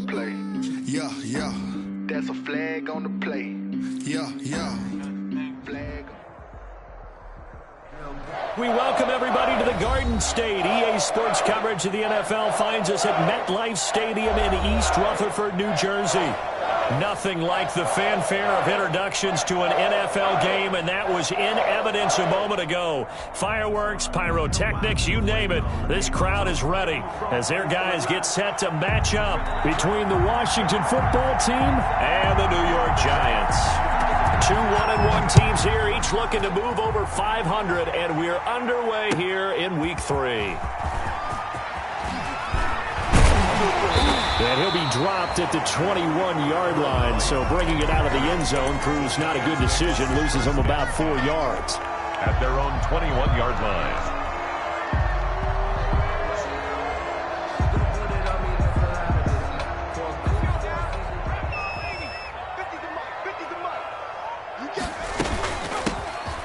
the play. Yeah, yeah. That's a flag on the play. Yeah, yeah. Flag. We welcome everybody to the Garden State. EA Sports coverage of the NFL finds us at MetLife Stadium in East Rutherford, New Jersey. Nothing like the fanfare of introductions to an NFL game, and that was in evidence a moment ago. Fireworks, pyrotechnics, you name it. This crowd is ready as their guys get set to match up between the Washington football team and the New York Giants. Two 1-1 teams here, each looking to move over 500, and we're underway here in Week 3. And he'll be dropped at the 21-yard line, so bringing it out of the end zone proves not a good decision, loses them about 4 yards. At their own 21-yard line.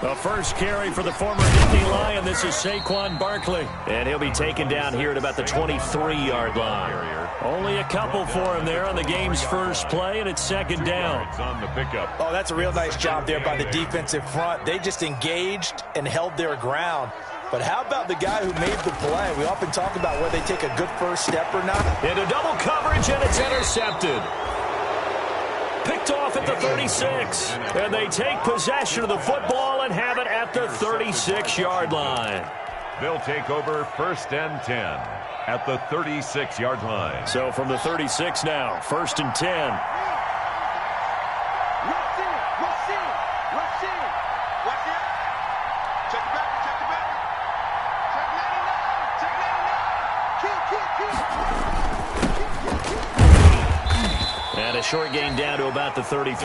The first carry for the former Nittany Lion. This is Saquon Barkley. And he'll be taken down here at about the 23-yard line. Only a couple for him there on the game's first play, and it's second down. On the pickup. Oh, that's a real nice job there by the defensive front. They just engaged and held their ground. But how about the guy who made the play? We often talk about whether they take a good first step or not. Into double coverage, and it's intercepted. Picked off at the 36. And they take possession of the football and have it at the 36-yard line. They'll take over 1st and 10 at the 36-yard line. So from the 36 now, 1st and 10. And a short gain down to about the 33.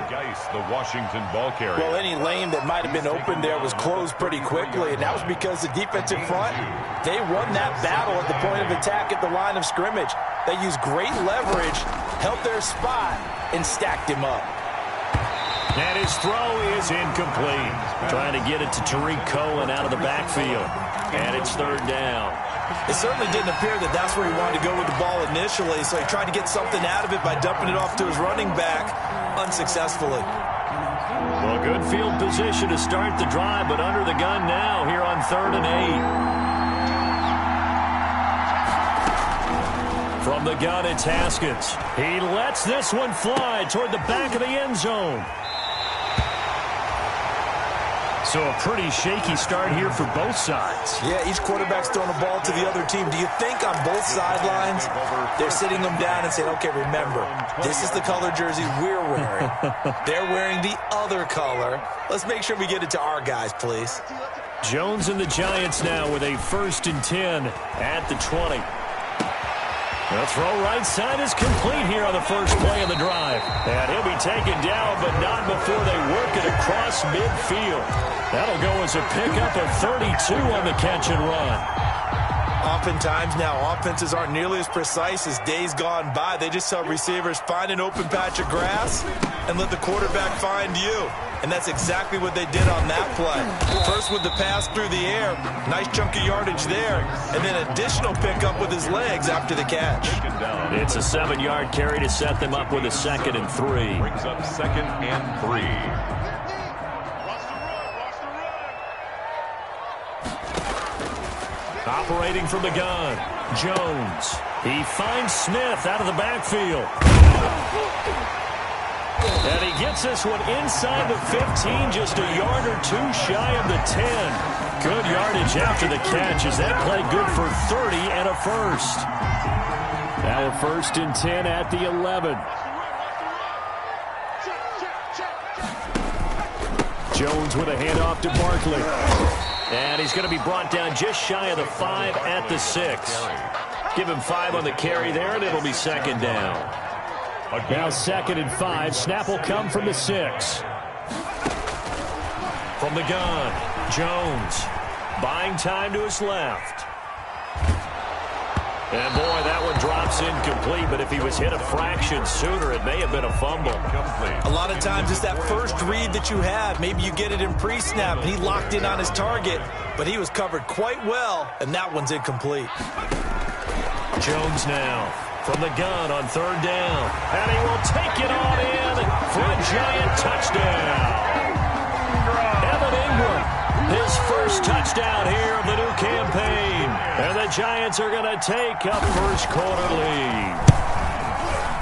Geis, the Washington ball carrier. Well, any lane that might have been open there was closed pretty quickly, and that was because the defensive front, they won that battle at the point of attack at the line of scrimmage. They used great leverage, held their spot, and stacked him up. And his throw is incomplete. Trying to get it to Tariq Cohen out of the backfield. And it's 3rd down. It certainly didn't appear that that's where he wanted to go with the ball initially, so he tried to get something out of it by dumping it off to his running back unsuccessfully. Well, good field position to start the drive, but under the gun now here on 3rd and 8. From the gun, it's Haskins. He lets this one fly toward the back of the end zone. So a pretty shaky start here for both sides. Yeah, each quarterback's throwing the ball to the other team. Do you think on both sidelines they're sitting them down and saying, okay, remember, this is the color jersey we're wearing. They're wearing the other color. Let's make sure we get it to our guys, please. Jones and the Giants now with a 1st and 10 at the 20. The throw right side is complete here on the first play of the drive. And he'll be taken down, but not before they work it across midfield. That'll go as a pickup of 32 on the catch and run. Oftentimes now, offenses aren't nearly as precise as days gone by. They just tell receivers, find an open patch of grass and let the quarterback find you. And that's exactly what they did on that play. First with the pass through the air, nice chunk of yardage there, and then additional pickup with his legs after the catch. It's a 7-yard carry to set them up with a 2nd and 3. Brings up 2nd and 3. Operating from the gun, Jones. He finds Smith out of the backfield. And he gets this one inside the 15, just a yard or two shy of the 10. Good yardage after the catch as that play good for 30 and a first. Now a 1st and 10 at the 11. Jones with a handoff to Barkley. And he's going to be brought down just shy of the 5 at the 6. Give him 5 on the carry there, and it'll be 2nd down. Now 2nd and 5. Snap will come from the 6. From the gun, Jones. Buying time to his left. And, boy, that one drops incomplete, but if he was hit a fraction sooner, it may have been a fumble. A lot of times it's that first read that you have. Maybe you get it in pre-snap, and he locked in on his target, but he was covered quite well, and that one's incomplete. Jones now from the gun on third down. And he will take it on in for a giant touchdown. Evan Ingram, his first touchdown here of the new campaign. And the Giants are going to take a first quarter lead.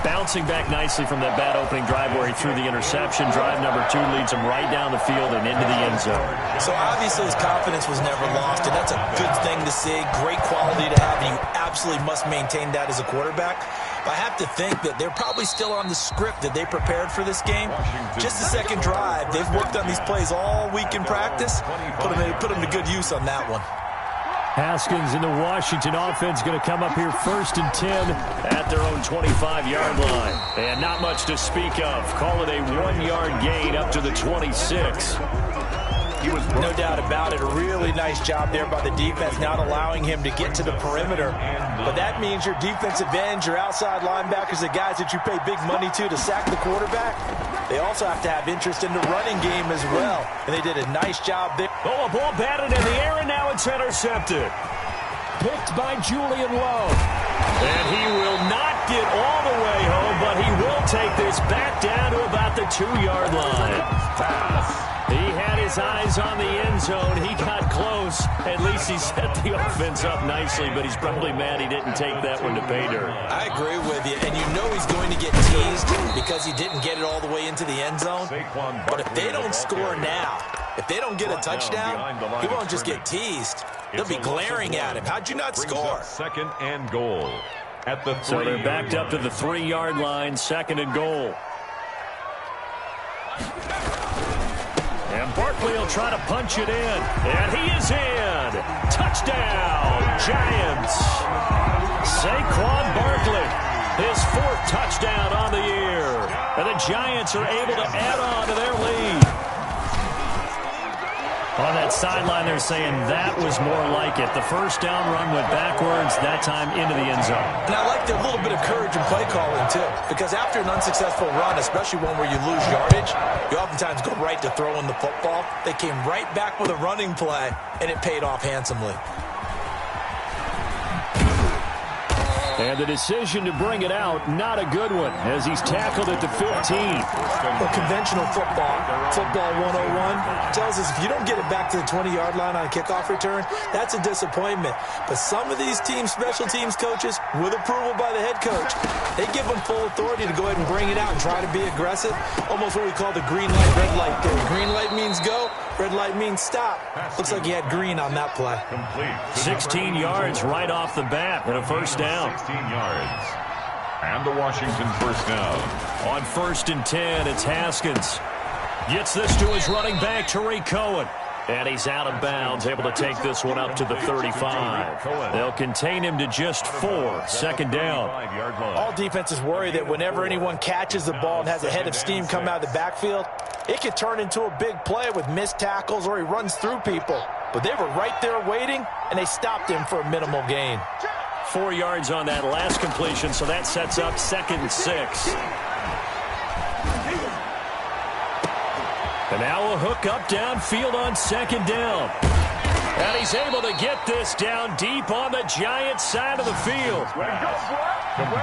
Bouncing back nicely from that bad opening drive where he threw the interception. Drive number 2 leads him right down the field and into the end zone. So obviously his confidence was never lost, and that's a good thing to see. Great quality to have, and you absolutely must maintain that as a quarterback. But I have to think that they're probably still on the script that they prepared for this game. Just the second drive, they've worked on these plays all week in practice. Put them to good use on that one. Haskins in the Washington offense going to come up here 1st and 10 at their own 25-yard line. And not much to speak of. Call it a 1-yard gain up to the 26. No doubt about it. A really nice job there by the defense, not allowing him to get to the perimeter. But that means your defensive ends, your outside linebackers, the guys that you pay big money to sack the quarterback, they also have to have interest in the running game as well. And they did a nice job there. Oh, a ball batted in the air, and now it's intercepted. Picked by Julian Love. And he will not get all the way home, but he will take this back down to about the 2-yard line. He had his eyes on the end zone. He got close. At least he set the offense up nicely, but he's probably mad he didn't take that one to pay dirt. I agree with you, and you know he's going to get teased because he didn't get it all the way into the end zone. But if they don't score now, if they don't get a touchdown, he won't just get teased. They'll be glaring at him. How'd you not score? 2nd and goal at the 3. So they're backed up to the 3-yard line, 2nd and goal. And Barkley will try to punch it in. And he is in. Touchdown, Giants. Saquon Barkley, his 4th touchdown on the year. And the Giants are able to add on to their lead. On that sideline, they're saying that was more like it. The first down run went backwards, that time into the end zone. And I like their little bit of courage in play calling, too. Because after an unsuccessful run, especially one where you lose yardage, you oftentimes go right to throwing the football. They came right back with a running play, and it paid off handsomely. And the decision to bring it out, not a good one, as he's tackled at the 15. Well, conventional football 101, tells us if you don't get it back to the 20-yard line on a kickoff return, that's a disappointment. But some of these teams, special teams coaches, with approval by the head coach, they give them full authority to go ahead and bring it out and try to be aggressive. Almost what we call the green light, red light theory. Green light means go, red light means stop. Looks like he had green on that play. 16 yards right off the bat and a first down. 16 yards. And the Washington first down. On 1st and 10, it's Haskins. Gets this to his running back, Tariq Cohen. And he's out of bounds, able to take this one up to the 35. They'll contain him to just 4, 2nd down. All defenses worry that whenever anyone catches the ball and has a head of steam come out of the backfield, it could turn into a big play with missed tackles or he runs through people. But they were right there waiting, and they stopped him for a minimal gain. 4 yards on that last completion, so that sets up 2nd and 6. And now a hook up downfield on 2nd down. And he's able to get this down deep on the Giants side of the field.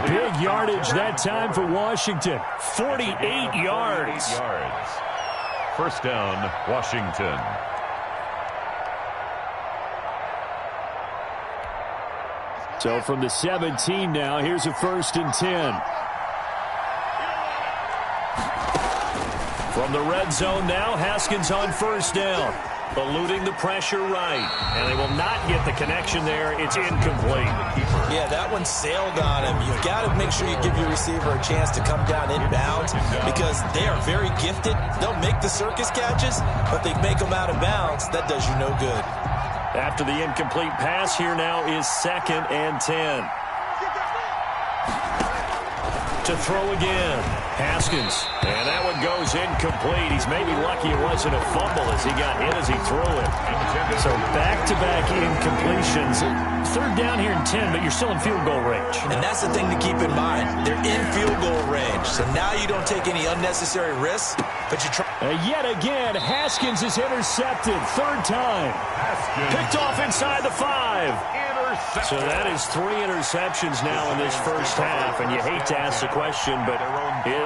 Big yardage that time for Washington. 48 yards. First down, Washington. So from the 17 now, here's a 1st and 10. From the red zone now, Haskins on 1st down. Eluding the pressure right. And they will not get the connection there. It's incomplete. Yeah, that one sailed on him. You've got to make sure you give your receiver a chance to come down inbounds because they are very gifted. They'll make the circus catches, but they make them out of bounds. That does you no good. After the incomplete pass, here now is 2nd and 10. To throw again, Haskins. And that one goes incomplete. He's maybe lucky it wasn't a fumble as he got hit as he threw it. So back-to-back incompletions. 3rd down here in 10, but you're still in field goal range. And that's the thing to keep in mind. They're in field goal range. So now you don't take any unnecessary risks, but you try. Yet again, Haskins is intercepted. 3rd time. Picked off inside the 5. So that is 3 interceptions now in this first half, and you hate to ask the question, but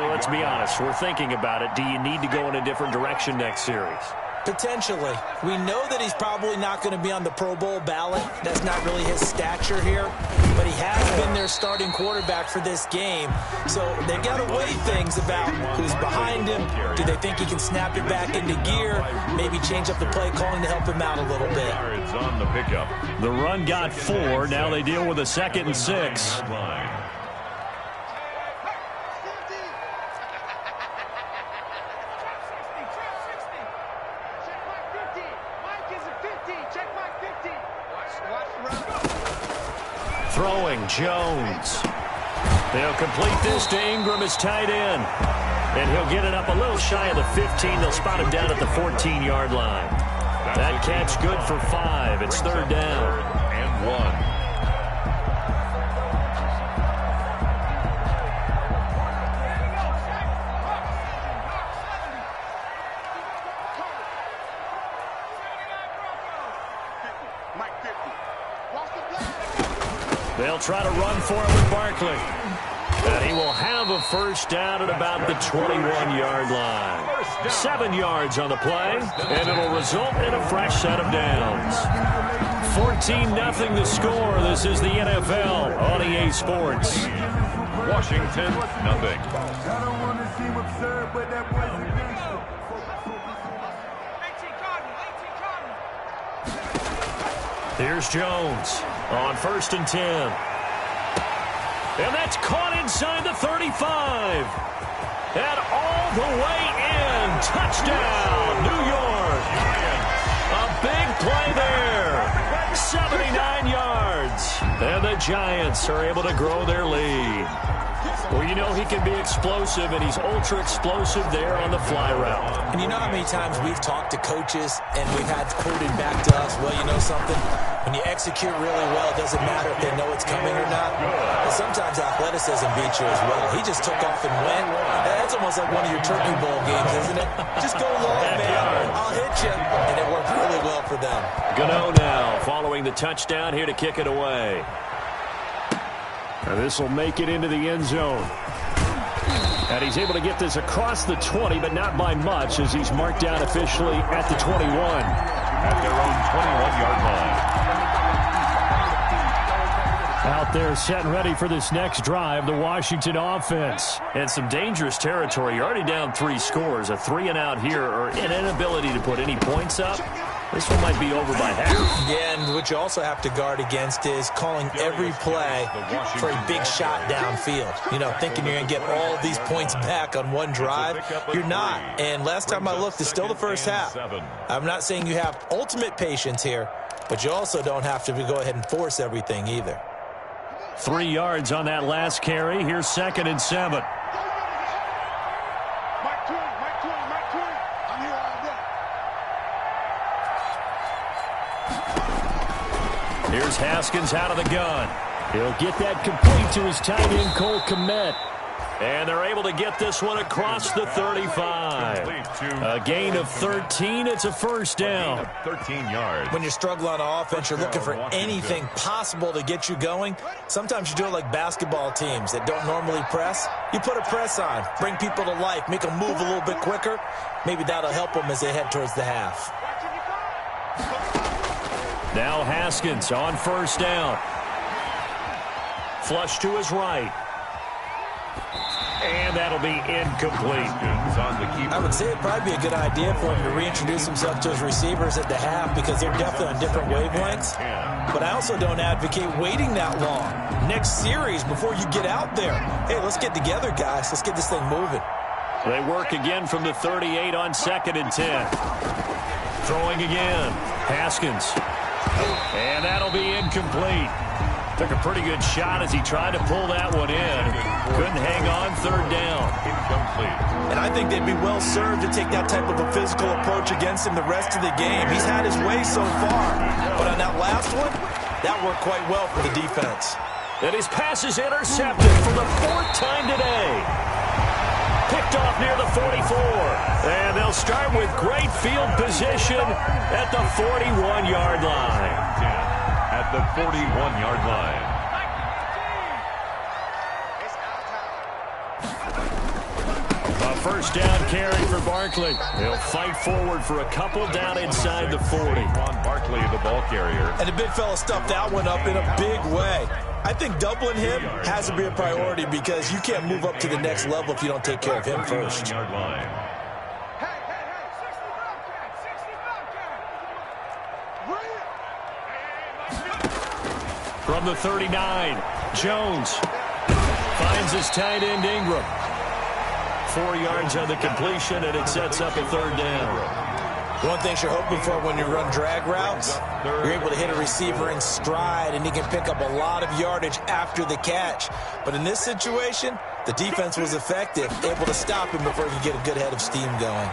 let's be honest, we're thinking about it. Do you need to go in a different direction next series? Potentially. We know that he's probably not going to be on the Pro Bowl ballot. That's not really his stature here. But he has been their starting quarterback for this game. So they've got to weigh things about who's behind him. Do they think he can snap it back into gear? Maybe change up the play calling to help him out a little bit. It's on the pickup. The run got 4. Now they deal with a 2nd and 6. Throwing, Jones. They'll complete this to Ingram as tight end. And he'll get it up a little shy of the 15. They'll spot him down at the 14-yard line. That catch good for 5. It's 3rd down. And 1. They'll try to run for it with Barkley. And he will have a first down at about the 21-yard line. 7 yards on the play, and it'll result in a fresh set of downs. 14-0 the score. This is the NFL on EA Sports. Washington, nothing. Here's Jones on 1st and 10. And that's caught inside the 35. And all the way in. Touchdown, New York. A big play there. 79 yards. And the Giants are able to grow their lead. Well, you know he can be explosive, and he's ultra-explosive there on the fly route. And you know how many times we've talked to coaches and we've had quoted back to us, well, you know something? When you execute really well, it doesn't matter if they know it's coming or not. And sometimes athleticism beats you as well. He just took off and went. That's almost like one of your Turkey Bowl games, isn't it? Just go long, man. I'll hit you. And it worked really well for them. Gano now following the touchdown here to kick it away. And this will make it into the end zone. And he's able to get this across the 20, but not by much, as he's marked down officially at the 21. At their own 21-yard line. Out there set and ready for this next drive, the Washington offense. And some dangerous territory. You're already down 3 scores. A 3-and-out here, or an inability to put any points up. This one might be over by half. Yeah, and what you also have to guard against is calling every play for a big shot downfield. You know, thinking you're going to get all these points back on one drive. You're not. And last time I looked, it's still the first half. I'm not saying you have ultimate patience here, but you also don't have to go ahead and force everything either. 3 yards on that last carry. Here's 2nd and 7. Here's Haskins out of the gun. He'll get that complete to his tight end, Cole Kmet. And they're able to get this one across the 35. A gain of 13. It's a first down. 13 yards. When you're struggling on offense, you're looking for anything possible to get you going. Sometimes you do it like basketball teams that don't normally press. You put a press on, bring people to life, make them move a little bit quicker. Maybe that'll help them as they head towards the half. Now Haskins on first down. Flush to his right. And that'll be incomplete. I would say it'd probably be a good idea for him to reintroduce himself to his receivers at the half because they're definitely on different wavelengths. But I also don't advocate waiting that long. Next series, before you get out there, hey, let's get together, guys. Let's get this thing moving. They work again from the 38 on 2nd and 10. Throwing again. Haskins. And that'll be incomplete. Took a pretty good shot as he tried to pull that one in. Couldn't hang on. 3rd down. Incomplete. And I think they'd be well served to take that type of a physical approach against him the rest of the game. He's had his way so far. But on that last one, that worked quite well for the defense. And his pass is intercepted for the 4th time today. Picked off near the 44. And they'll start with great field position at the 41-yard line. At the 41-yard line. A first down carry for Barkley. He'll fight forward for a couple down inside the 40. Barkley, the ball carrier. And the big fella stuffed that one up in a big way. I think doubling him has to be a priority because you can't move up to the next level if you don't take care of him first. From the 39, Jones finds his tight end Ingram. 4 yards on the completion, and it sets up a third down. One thing you're hoping for when you run drag routes, you're able to hit a receiver in stride, and he can pick up a lot of yardage after the catch. But in this situation, the defense was effective, able to stop him before he could get a good head of steam going.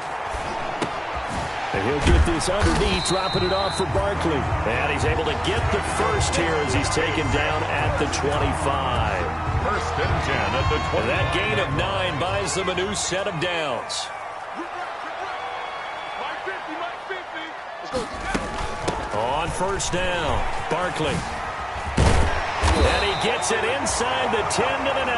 And he'll get this underneath, dropping it off for Barkley. And he's able to get the first here as he's taken down at the 25. First and 10 at the 20. That gain of 9 buys them a new set of downs. On first down, Barkley. And he gets it inside the 10 to the 9.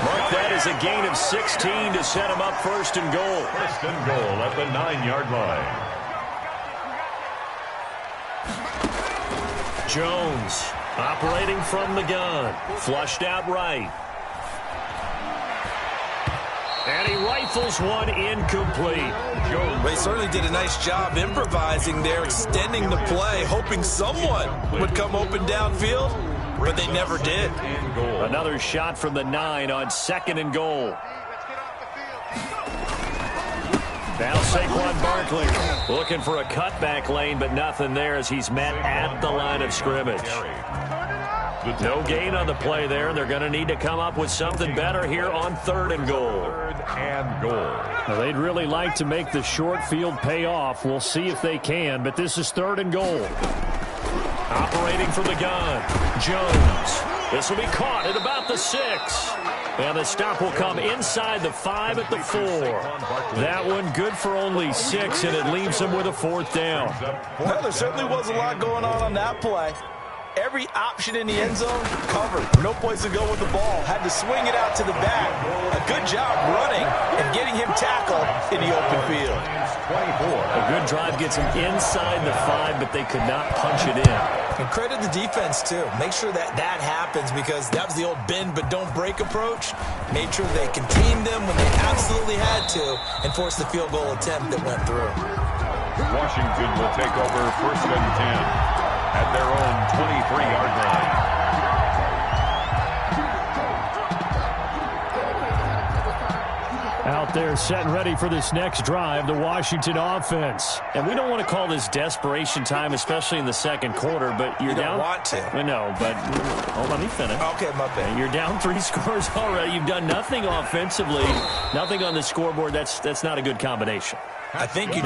Mark that as a gain of 16 to set him up first and goal. First and goal at the 9-yard line. Jones operating from the gun. Flushed out right. And he rifles one incomplete. Well, he certainly did a nice job improvising there, extending the play, hoping someone would come open downfield, but they never did. Another shot from the 9 on second and goal. Now Saquon Barkley looking for a cutback lane, but nothing there as he's met at the line of scrimmage. No gain on the play there, and they're going to need to come up with something better here on third and goal. Well, they'd really like to make the short field pay off. We'll see if they can, but this is third and goal. Operating from the gun, Jones. This will be caught at about the 6. And the stop will come inside the 5 at the 4. That one good for only 6, and it leaves them with a fourth down. Well, there certainly was a lot going on that play. Every option in the end zone covered. No place to go with the ball. Had to swing it out to the back. A good job running and getting him tackled in the open field. A good drive gets him inside the 5, but they could not punch it in. And credit the defense, too. Make sure that that happens because that was the old bend but don't break approach. Made sure they contained them when they absolutely had to and forced the field goal attempt that went through. Washington will take over first and 10 at their own 23-yard line. Out there set and ready for this next drive, the Washington offense. And we don't want to call this desperation time, especially in the second quarter, but you're down. You don't want to. I know, but let me finish. Okay, my bad. You're down 3 scores already. You've done nothing offensively, nothing on the scoreboard. That's not a good combination. I think you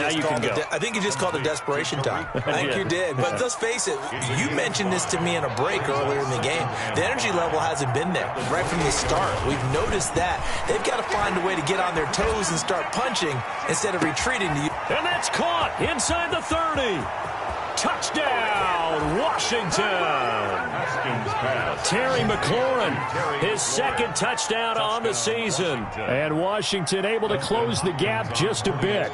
just called it desperation time. I think you did. But let's face it, you mentioned this to me in a break earlier in the game. The energy level hasn't been there right from the start. We've noticed that. They've got to find a way to get on their toes and start punching instead of retreating to you. And that's caught inside the 30. Touchdown, Washington. Terry McLaurin, his second touchdown on the season. And Washington able to close the gap just a bit.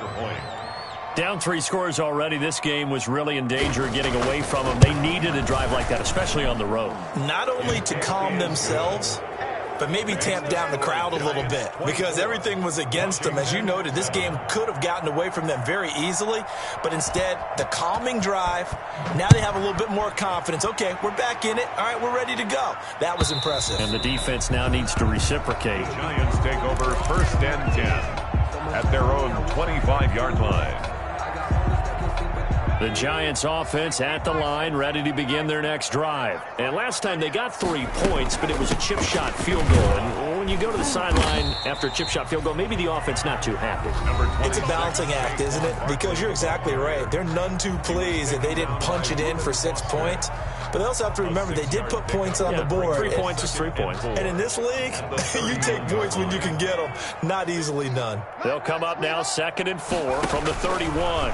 Down 3 scores already. This game was really in danger of getting away from them. They needed a drive like that, especially on the road. Not only to calm themselves, but maybe tamp down the crowd a little bit because everything was against them. As you noted, this game could have gotten away from them very easily, but instead, the calming drive, now they have a little bit more confidence. Okay, we're back in it. All right, we're ready to go. That was impressive. And the defense now needs to reciprocate. Giants take over first and 10 at their own 25-yard line. The Giants offense at the line, ready to begin their next drive. And last time they got 3 points, but it was a chip shot field goal. And when you go to the sideline after a chip shot field goal, maybe the offense not too happy. It's a balancing act, isn't it? Because you're exactly right. They're none too pleased that they didn't punch it in for 6 points. But they also have to remember they did put points on the board. 3 points is 3 points. And in this league, you take points when you can get them. Not easily done. They'll come up now 2nd and 4 from the 31.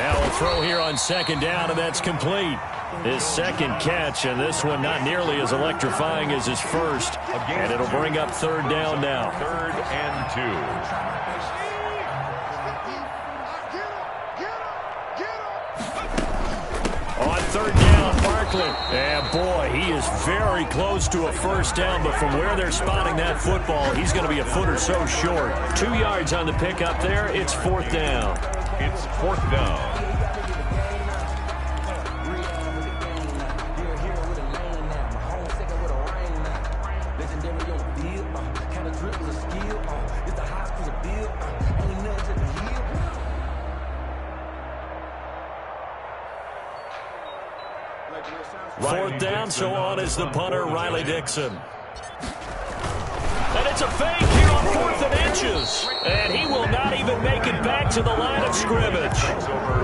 Now we'll throw here on second down, and that's complete. His second catch, and this one not nearly as electrifying as his first. And it'll bring up third down now. 3rd and 2. On third down, Barkley. And boy, he is very close to a first down, but from where they're spotting that football, he's going to be a foot or so short. 2 yards on the pickup there. It's 4th down. It's 4th down. Fourth down, so on is the punter, Riley Dixon. And it's a fake here on 4th and inches. And he will not even make it back to the line of scrimmage.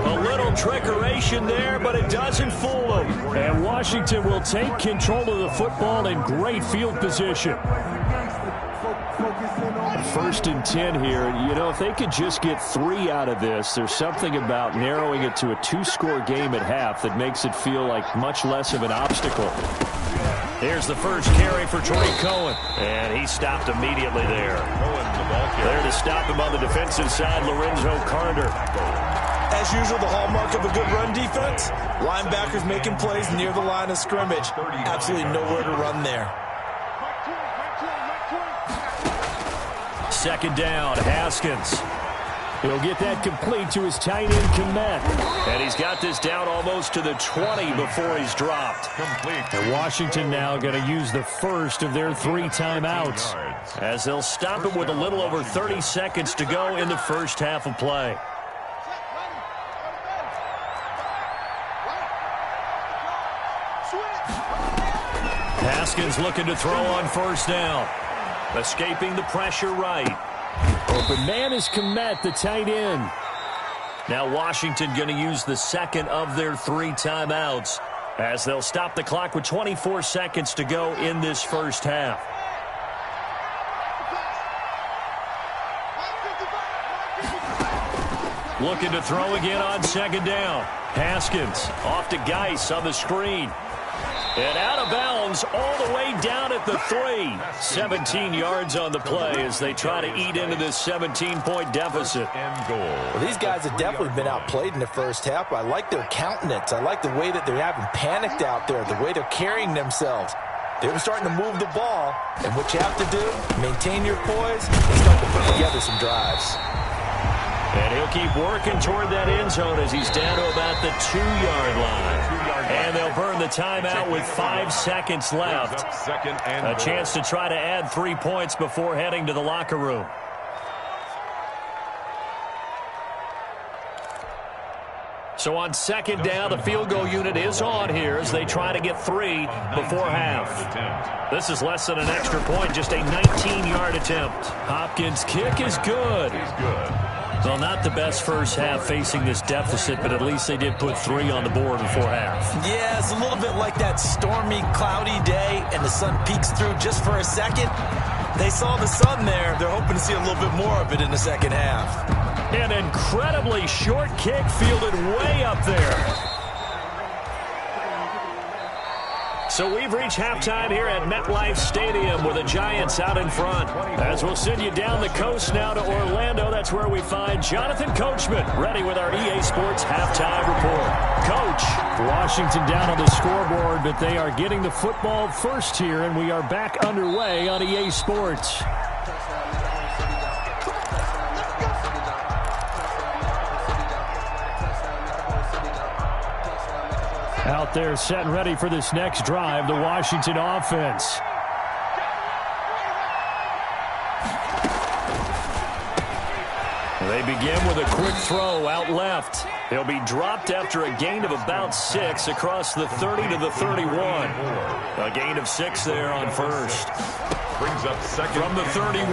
A little trickeration there, but it doesn't fool him. And Washington will take control of the football in great field position. 1st and 10 here. You know, if they could just get 3 out of this, there's something about narrowing it to a 2-score game at half that makes it feel like much less of an obstacle. Here's the first carry for Troy Cohen. And he stopped immediately there. There to stop him on the defensive side, Lorenzo Carter. As usual, the hallmark of a good run defense, linebackers making plays near the line of scrimmage. Absolutely nowhere to run there. Second down, Haskins. He'll get that complete to his tight end, Kmet. And he's got this down almost to the 20 before he's dropped. And Washington now going to use the first of their 3 timeouts, as they'll stop it with a little over 30 seconds to go in the first half of play. Haskins looking to throw on first down. Escaping the pressure right. Open man is Kmet, the tight end. Now Washington going to use the second of their 3 timeouts, as they'll stop the clock with 24 seconds to go in this first half. Looking to throw again on second down. Haskins off to Geis on the screen. And out of bounds all the way down at the 3. 17 yards on the play as they try to eat into this 17-point deficit. Well, these guys have definitely been outplayed in the first half. I like their countenance. I like the way that they're having panicked out there, the way they're carrying themselves. They're starting to move the ball, and what you have to do, maintain your poise and start to put together some drives. And he'll keep working toward that end zone as he's down to about the 2-yard line. And they'll burn the timeout with 5 seconds left. A chance to try to add 3 points before heading to the locker room. So on second down, the field goal unit is on here as they try to get 3 before half. This is less than an extra point, just a 19-yard attempt. Hopkins' kick is good. Well, not the best first half facing this deficit, but at least they did put 3 on the board before half. Yeah, it's a little bit like that stormy, cloudy day, and the sun peeks through just for a second. They saw the sun there. They're hoping to see a little bit more of it in the second half. An incredibly short kick fielded way up there. So we've reached halftime here at MetLife Stadium with the Giants out in front. As we'll send you down the coast now to Orlando, that's where we find Jonathan Coachman ready with our EA Sports halftime report. Coach, Washington down on the scoreboard, but they are getting the football first here, and we are back underway on EA Sports. Out there set and ready for this next drive, the Washington offense. They begin with a quick throw out left. He'll be dropped after a gain of about 6 across the 30 to the 31. A gain of 6 there on first. Brings up second. From the 31.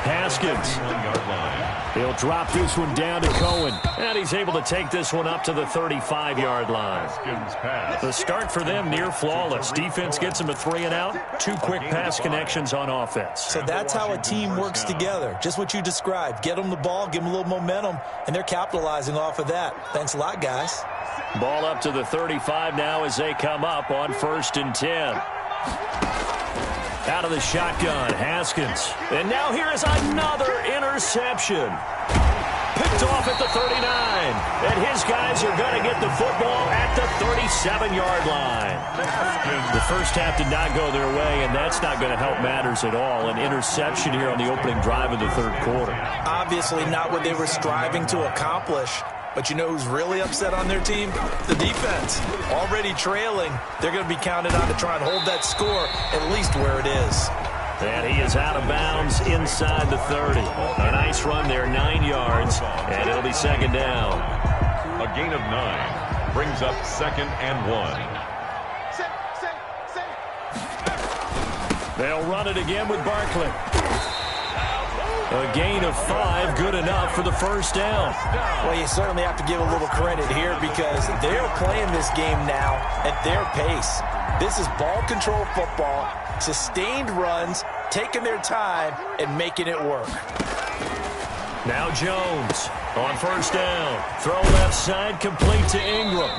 Haskins. 1-yard line. He'll drop this one down to Cohen. And he's able to take this one up to the 35-yard line. Haskins pass. The start for them near flawless. Defense gets them a 3-and-out. 2 quick pass connections on offense. So that's how a team works together. Just what you described. Get them the ball, give them a little momentum, and they're capitalizing off of that. Thanks a lot, guys. Ball up to the 35 now as they come up on 1st and 10. Out of the shotgun, Haskins. And now here is another interception. Picked off at the 39. And his guys are going to get the football at the 37-yard line. The first half did not go their way, and that's not going to help matters at all. An interception here on the opening drive of the 3rd quarter. Obviously not what they were striving to accomplish. But you know who's really upset on their team? The defense. Already trailing. They're going to be counted on to try and hold that score at least where it is. And he is out of bounds inside the 30. A nice run there, 9 yards, and it'll be 2nd down. A gain of 9 brings up 2nd and 1. They'll run it again with Barkley. A gain of 5, good enough for the 1st down. Well, you certainly have to give a little credit here because they're playing this game now at their pace. This is ball control football, sustained runs, taking their time, and making it work. Now Jones on 1st down. Throw left side, complete to Ingram.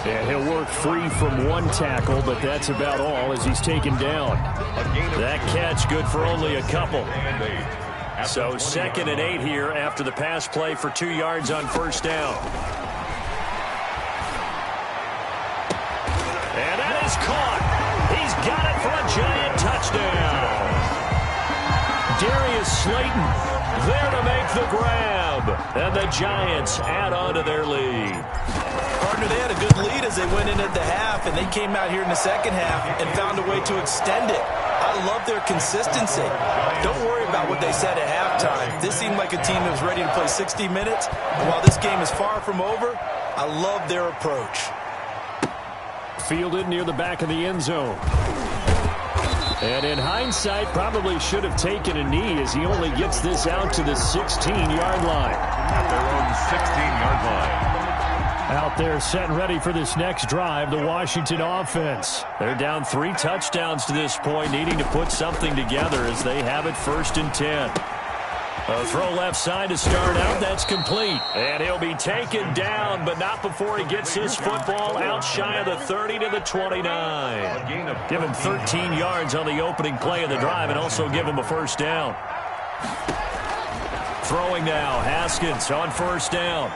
And he'll work free from 1 tackle, but that's about all as he's taken down. That catch good for only a couple. So 2nd and 8 here after the pass play for 2 yards on 1st down. And that is caught. He's got it for a giant touchdown. Darius Slayton there to make the grab. And the Giants add on to their lead. Partner, they had a good lead as they went in at the half, and they came out here in the 2nd half and found a way to extend it. I love their consistency. Don't worry about what they said at halftime. This seemed like a team that was ready to play 60 minutes, and while this game is far from over, I love their approach. Fielded near the back of the end zone. And in hindsight, probably should have taken a knee as he only gets this out to the 16-yard line. At their own 16-yard line. Out there set and ready for this next drive, the Washington offense. They're down 3 touchdowns to this point, needing to put something together as they have it 1st and 10. A throw left side to start out. That's complete. And he'll be taken down, but not before he gets his football out shy of the 30 to the 29. Give him 13 yards on the opening play of the drive and also give him a 1st down. Throwing now, Haskins on 1st down.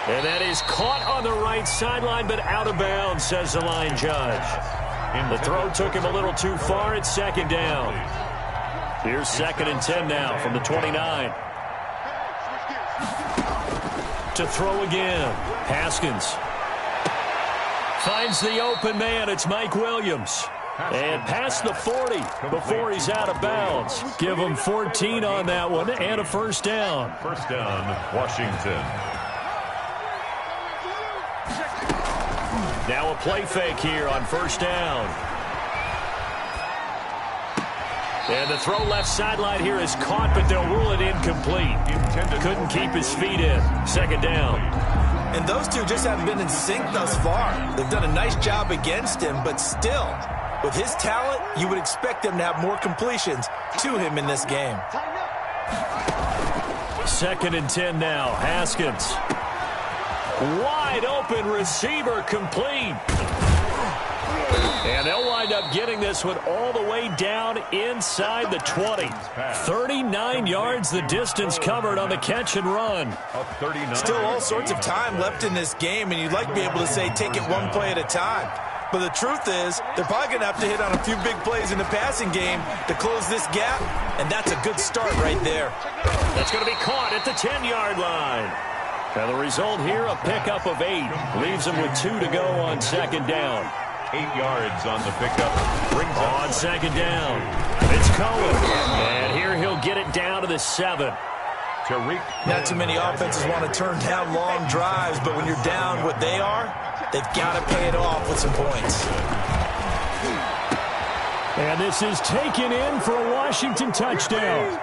And that is caught on the right sideline, but out of bounds, says the line judge. The throw took him a little too far. It's 2nd down. Here's 2nd and 10 now from the 29. To throw again. Haskins finds the open man. It's Mike Williams. And past the 40 before he's out of bounds. Give him 14 on that one and a 1st down. 1st down, Washington. Now a play fake here on 1st down. And the throw left sideline here is caught, but they'll rule it incomplete. Couldn't keep his feet in. 2nd down. And those two just haven't been in sync thus far. They've done a nice job against him, but still, with his talent, you would expect them to have more completions to him in this game. 2nd and 10 now. Haskins. Wide open receiver complete. And they'll wind up getting this one all the way down inside the 20. 39 yards the distance covered on the catch and run. Still all sorts of time left in this game, and you'd like to be able to say take it one play at a time. But the truth is, they're probably going to have to hit on a few big plays in the passing game to close this gap, and that's a good start right there. That's going to be caught at the 10-yard line. And the result here, a pickup of 8. Leaves them with 2 to go on 2nd down. 8 yards on the pickup. Brings on 2nd down. It's Cohen. And here he'll get it down to the 7. Not too many offenses want to turn down long drives, but when you're down what they are, they've got to pay it off with some points. And this is taken in for a Washington touchdown.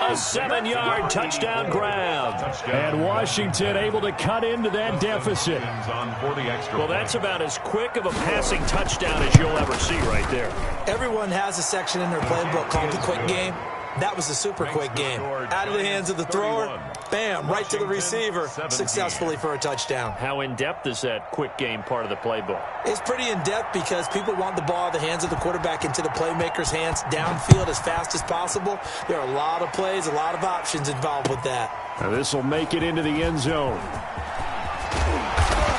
A 7-yard touchdown grab. And Washington able to cut into that deficit. Well, that's about as quick of a passing touchdown as you'll ever see right there. Everyone has a section in their playbook called the quick game. That was a super quick game. Out of the hands of the thrower, bam, right to the receiver, successfully for a touchdown. How in-depth is that quick game part of the playbook? It's pretty in-depth because people want the ball in the hands of the quarterback into the playmaker's hands downfield as fast as possible. There are a lot of plays, a lot of options involved with that. Now this will make it into the end zone.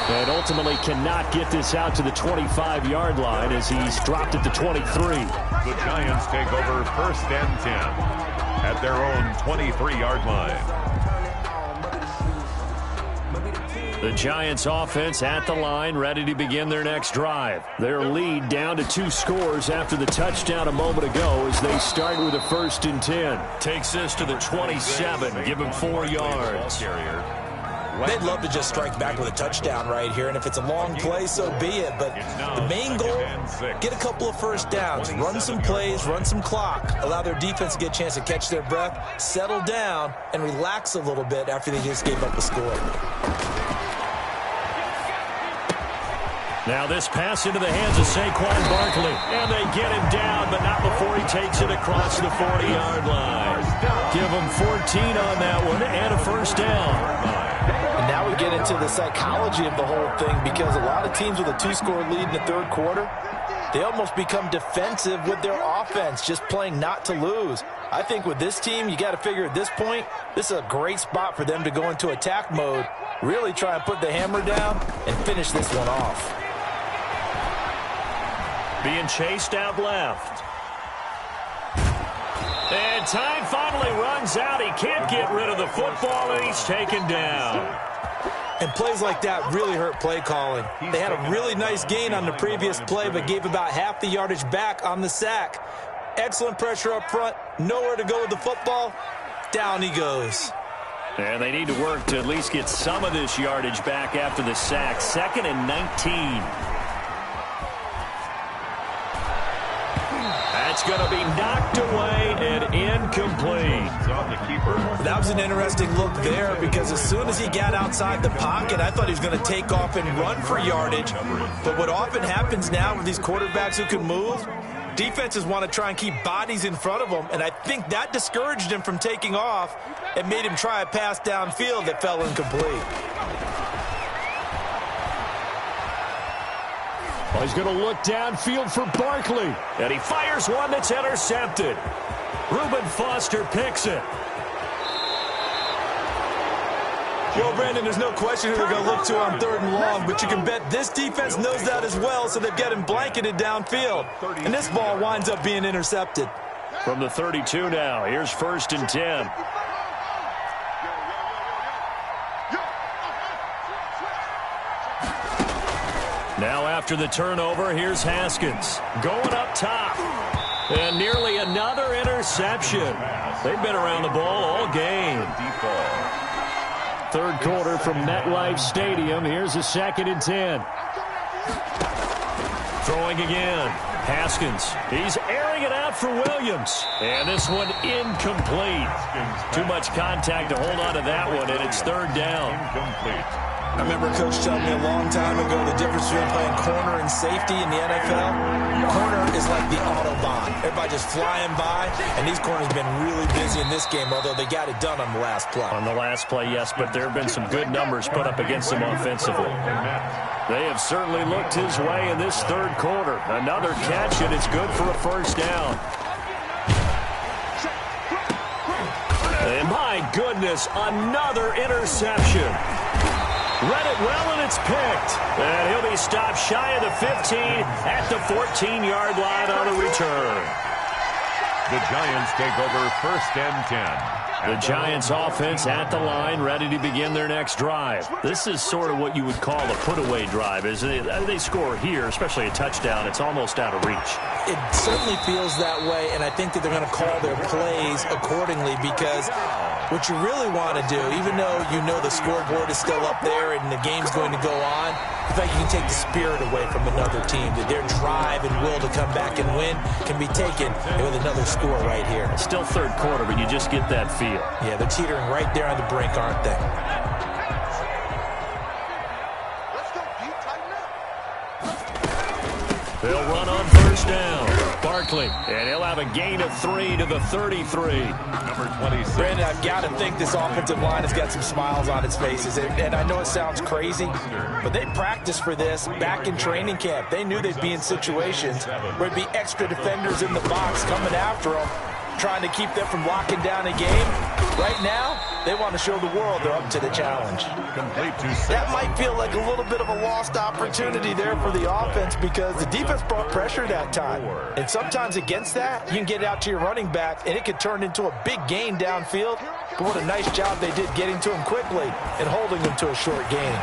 And ultimately cannot get this out to the 25-yard line as he's dropped it to 23. The Giants take over 1st and 10 at their own 23-yard line. The Giants offense at the line, ready to begin their next drive. Their lead down to 2 scores after the touchdown a moment ago as they start with a 1st and 10. Takes this to the 27, give him 4 yards. They'd love to just strike back with a touchdown right here, and if it's a long play, so be it. But the main goal, get a couple of first downs, run some plays, run some clock, allow their defense to get a chance to catch their breath, settle down, and relax a little bit after they just gave up a score. Now this pass into the hands of Saquon Barkley, and they get him down, but not before he takes it across the 40-yard line. Give him 14 on that one, and a 1st down. And now we get into the psychology of the whole thing because a lot of teams with a 2-score lead in the 3rd quarter, they almost become defensive with their offense, just playing not to lose. I think with this team, you got to figure at this point, this is a great spot for them to go into attack mode, really try and put the hammer down and finish this one off. Being chased out left. And time finally runs out. He can't get rid of the football, and he's taken down. And plays like that really hurt play calling. They had a really nice gain on the previous play, but gave about half the yardage back on the sack. Excellent pressure up front. Nowhere to go with the football. Down he goes. And they need to work to at least get some of this yardage back after the sack. 2nd and 19. That's going to be knocked away and incomplete. That was an interesting look there because as soon as he got outside the pocket, I thought he was going to take off and run for yardage. But what often happens now with these quarterbacks who can move, defenses want to try and keep bodies in front of them, and I think that discouraged him from taking off and made him try a pass downfield that fell incomplete. Well, he's going to look downfield for Barkley. And he fires one that's intercepted. Reuben Foster picks it. Well, Brandon, there's no question who they're going to look to on 3rd and long, but you can bet this defense knows that as well, so they've got him blanketed downfield. And this ball winds up being intercepted. From the 32 now, here's 1st and 10. Now after the turnover, here's Haskins going up top. And nearly another interception. They've been around the ball all game. 3rd quarter from MetLife Stadium. Here's a 2nd and 10. Throwing again. Haskins. He's airing it out for Williams. And this one incomplete. Too much contact to hold on to that one, and it's 3rd down. Incomplete. I remember a coach telling me a long time ago the difference between playing corner and safety in the NFL. Corner is like the Autobahn. Everybody just flying by, and these corners have been really busy in this game, although they got it done on the last play. On the last play, yes, but there have been some good numbers put up against them offensively. They have certainly looked his way in this 3rd quarter. Another catch, and it's good for a 1st down. And my goodness, another interception. Read it well, and it's picked. And he'll be stopped shy of the 15 at the 14-yard line on the return. The Giants take over 1st and 10. The Giants offense at the line, ready to begin their next drive. This is sort of what you would call a put-away drive. As they score here, especially a touchdown, it's almost out of reach. It certainly feels that way, and I think that they're going to call their plays accordingly because what you really want to do, even though you know the scoreboard is still up there and the game's going to go on, I think you can take the spirit away from another team, that their drive and will to come back and win can be taken with another score right here. It's still third quarter, but you just get that feel. Yeah, they're teetering right there on the brink, aren't they? They'll run on first down. Barkley, and he'll have a gain of 3 to the 33. Number 26. Brandon, I've got to think this offensive line has got some smiles on its faces. And I know it sounds crazy, but they practiced for this back in training camp. They knew they'd be in situations where there'd be extra defenders in the box coming after them, trying to keep them from locking down a game. Right now, they want to show the world they're up to the challenge. Complete to 6. That might feel like a little bit of a lost opportunity there for the offense because the defense brought pressure that time. And sometimes against that, you can get out to your running back, and it could turn into a big gain downfield. But what a nice job they did getting to him quickly and holding him to a short gain.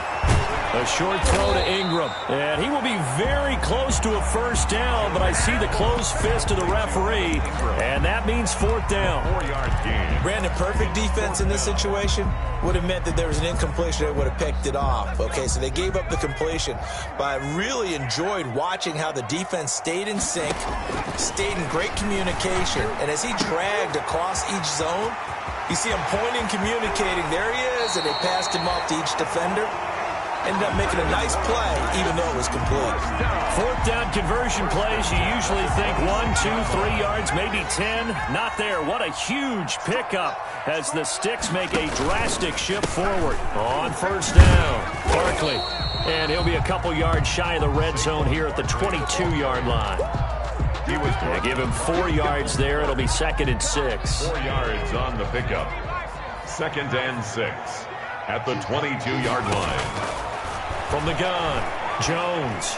A short throw to Ingram, and he will be very close to a first down, but I see the closed fist of the referee, and that means fourth down. 4-yard gain. Brandon, perfect defense in this situation would have meant that there was an incompletion. They would have picked it off. Okay, so they gave up the completion, but I really enjoyed watching how the defense stayed in sync, stayed in great communication, and as he dragged across each zone, you see him pointing, communicating. There he is, and they passed him off to each defender. Ended up making a nice play, even though it was complete. Fourth down conversion plays, you usually think 1, 2, 3 yards, maybe 10. Not there. What a huge pickup as the Sticks make a drastic shift forward. On first down, Barkley. And he'll be a couple yards shy of the red zone here at the 22-yard line. They give him 4 yards there. It'll be 2nd and 6. 4 yards on the pickup. 2nd and 6 at the 22-yard line. From the gun, Jones.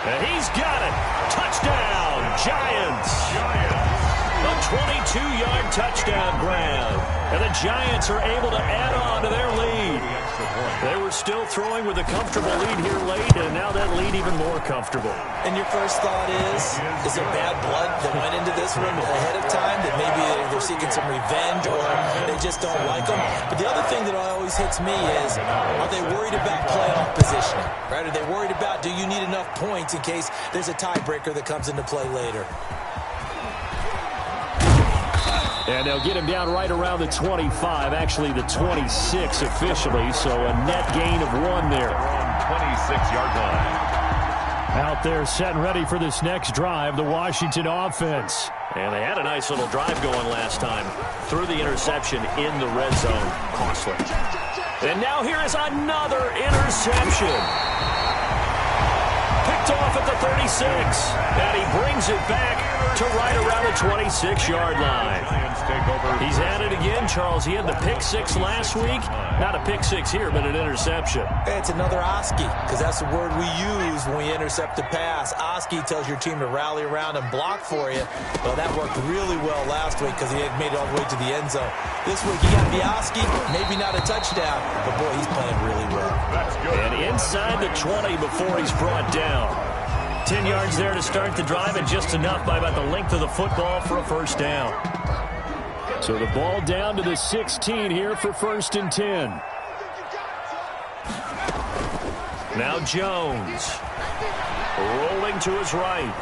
And he's got it. Touchdown, Giants. A 22-yard touchdown grab. And the Giants are able to add on to their lead. They were still throwing with a comfortable lead here late, and now that lead even more comfortable. And your first thought is there bad blood that went into this one ahead of time, that maybe they're seeking some revenge or they just don't like them? But the other thing that always hits me is, are they worried about playoff positioning? Right? Are they worried about, do you need enough points in case there's a tiebreaker that comes into play later? And they'll get him down right around the 25, actually the 26 officially, so a net gain of 1 there. 26-yard line. Out there set and ready for this next drive, the Washington offense. And they had a nice little drive going last time. Threw the interception in the red zone. Costly. And now here is another interception. Picked off at the 36. And he brings it back to right around the 26-yard line. He's at it again, Charles. He had the pick 6 last week. Not a pick 6 here, but an interception. It's another Oski, because that's the word we use when we intercept a pass. Oski tells your team to rally around and block for you. Well, that worked really well last week because he had made it all the way to the end zone. This week he got the Oski, maybe not a touchdown, but boy, he's playing really well. That's good. And inside the 20 before he's brought down. 10 yards there to start the drive, and just enough by about the length of the football for a first down. So the ball down to the 16 here for 1st and 10. Now Jones. Rolling to his right.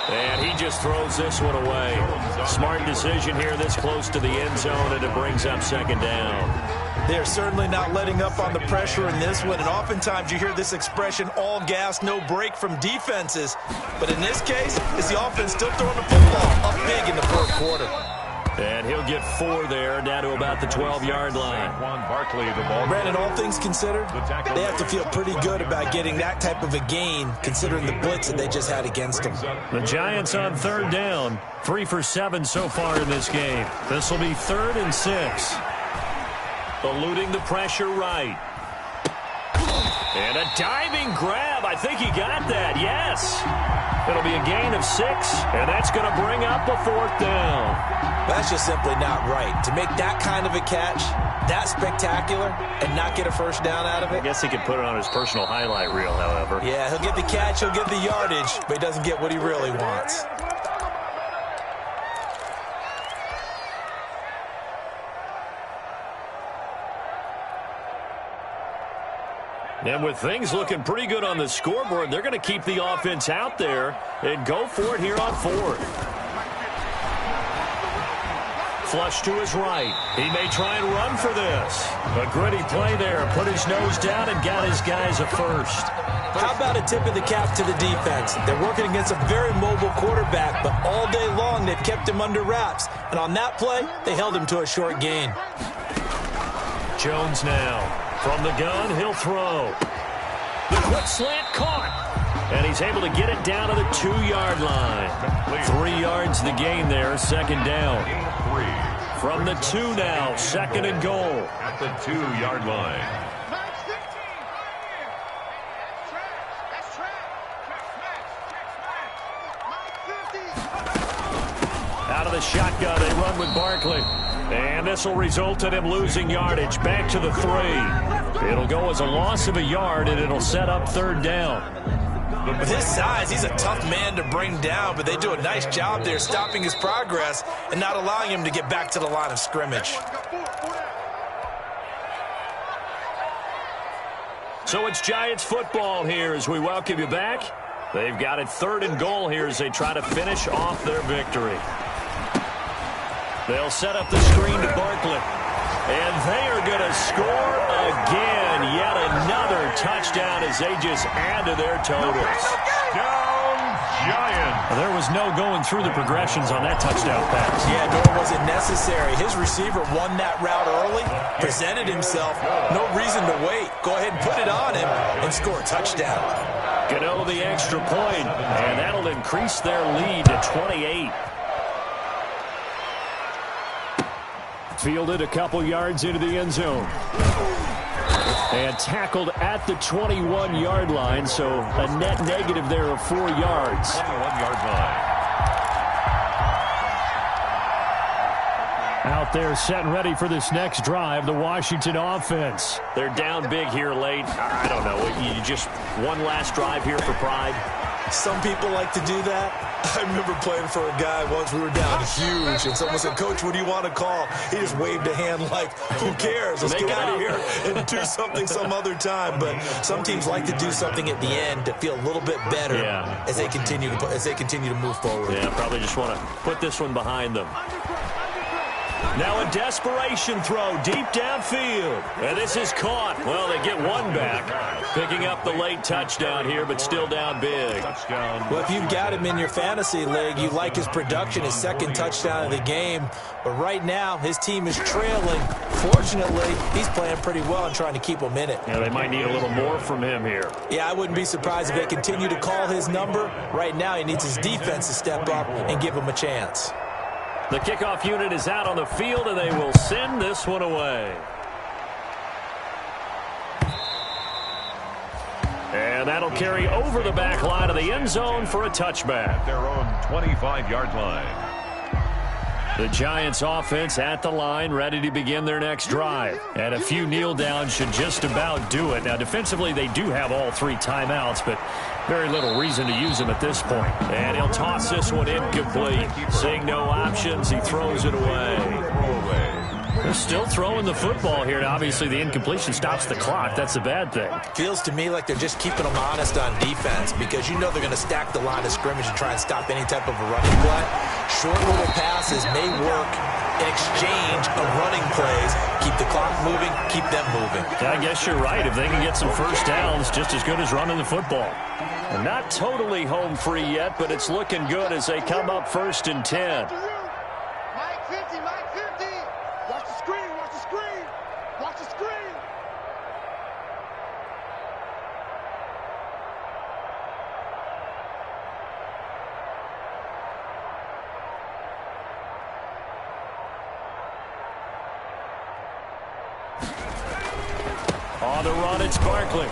And he just throws this one away. Smart decision here this close to the end zone, and it brings up 2nd down. They're certainly not letting up on the pressure in this one, and oftentimes you hear this expression, all gas, no break from defenses. But in this case, it's the offense still throwing the football up big in the 4th quarter. And he'll get 4 there, down to about the 12-yard line. Barkley, the ball. Brandon, all things considered, they have to feel pretty good about getting that type of a gain, considering the blitz that they just had against them. The Giants on 3rd down, 3 for 7 so far in this game. This will be 3rd and 6. Eluding the pressure right. And a diving grab. I think he got that, yes. It'll be a gain of 6, and that's going to bring up a 4th down. That's just simply not right. To make that kind of a catch, that spectacular, and not get a first down out of it. I guess he could put it on his personal highlight reel, however. Yeah, he'll get the catch, he'll get the yardage, but he doesn't get what he really wants. And with things looking pretty good on the scoreboard, they're going to keep the offense out there and go for it here on fourth. Flush to his right. He may try and run for this. A gritty play there. Put his nose down and got his guys a first. How about a tip of the cap to the defense? They're working against a very mobile quarterback, but all day long they've kept him under wraps. And on that play, they held him to a short gain. Jones now. From the gun, he'll throw. The quick slant caught. And he's able to get it down to the 2-yard line. 3 yards the gain there, second down. From the 2 now, second and goal. At the 2-yard line. Out of the shotgun, they run with Barkley. And this will result in him losing yardage. Back to the 3. It'll go as a loss of a yard, and it'll set up third down. With his size, he's a tough man to bring down, but they do a nice job there stopping his progress and not allowing him to get back to the line of scrimmage. So it's Giants football here as we welcome you back. They've got it third and goal here as they try to finish off their victory. They'll set up the screen to Barkley. And they are going to score again. Yet another touchdown as they just add to their totals. Touchdown, Giants. There was no going through the progressions on that touchdown pass. Yeah, nor was it necessary. His receiver won that route early, presented himself. No reason to wait. Go ahead and put it on him and score a touchdown. Gano the extra point, and that'll increase their lead to 28. Fielded a couple yards into the end zone. And tackled at the 21-yard line, so a net negative there of 4 yards. 21-yard line. Out there set and ready for this next drive, the Washington offense. They're down big here late. I don't know. You just one last drive here for pride? Some people like to do that. I remember playing for a guy once. We were down huge, and someone said, "Coach, what do you want to call?" He just waved a hand like, "Who cares? Let's get out of here and do something some other time." But some teams like to do something at the end to feel a little bit better as they continue to move forward. Yeah, probably just want to put this one behind them. Now a desperation throw deep downfield. And this is caught. Well, they get one back. Picking up the late touchdown here, but still down big. Touchdown. Well, if you've got him in your fantasy league, you like his production, his second touchdown of the game. But right now, his team is trailing. Fortunately, he's playing pretty well and trying to keep them in it. Yeah, they might need a little more from him here. Yeah, I wouldn't be surprised if they continue to call his number. Right now, he needs his defense to step up and give him a chance. The kickoff unit is out on the field, and they will send this one away. And that'll carry over the back line of the end zone for a touchback. Their own 25-yard line. The Giants offense at the line, ready to begin their next drive. And a few kneel downs should just about do it. Now, defensively, they do have all 3 timeouts, but very little reason to use them at this point. And he'll toss this one incomplete. Seeing no options, he throws it away. They're still throwing the football here, and obviously the incompletion stops the clock. That's a bad thing. Feels to me like they're just keeping them honest on defense because you know they're going to stack the line of scrimmage and try and stop any type of a running play. Short little passes may work in exchange of running plays. Keep the clock moving, keep them moving. I guess you're right. If they can get some first downs, just as good as running the football. They're not totally home free yet, but it's looking good as they come up 1st and 10. Mike 50, Mike 50. Watch the screen, watch the screen. Watch the screen. On the run, it's Barkley.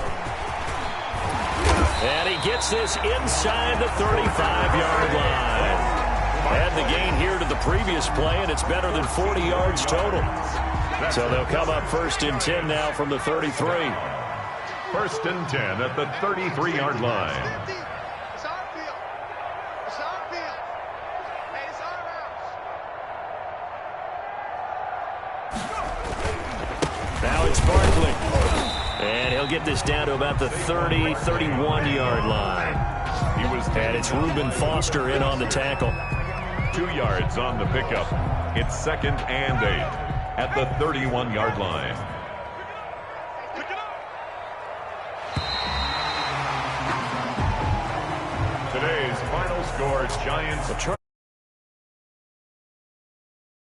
And he gets this inside the 35-yard line. And the gain here to the previous play, and it's better than 40 yards total. So they'll come up 1st and 10 now from the 33. 1st and 10 at the 33-yard line. It's our field. It's our field. Hey, it's our house. Now it's Barkley. And he'll get this down to about the 30, 31-yard line. And it's Reuben Foster in on the tackle. 2 yards on the pickup. It's 2nd and 8 at the 31-yard line. Today's final score, Giants.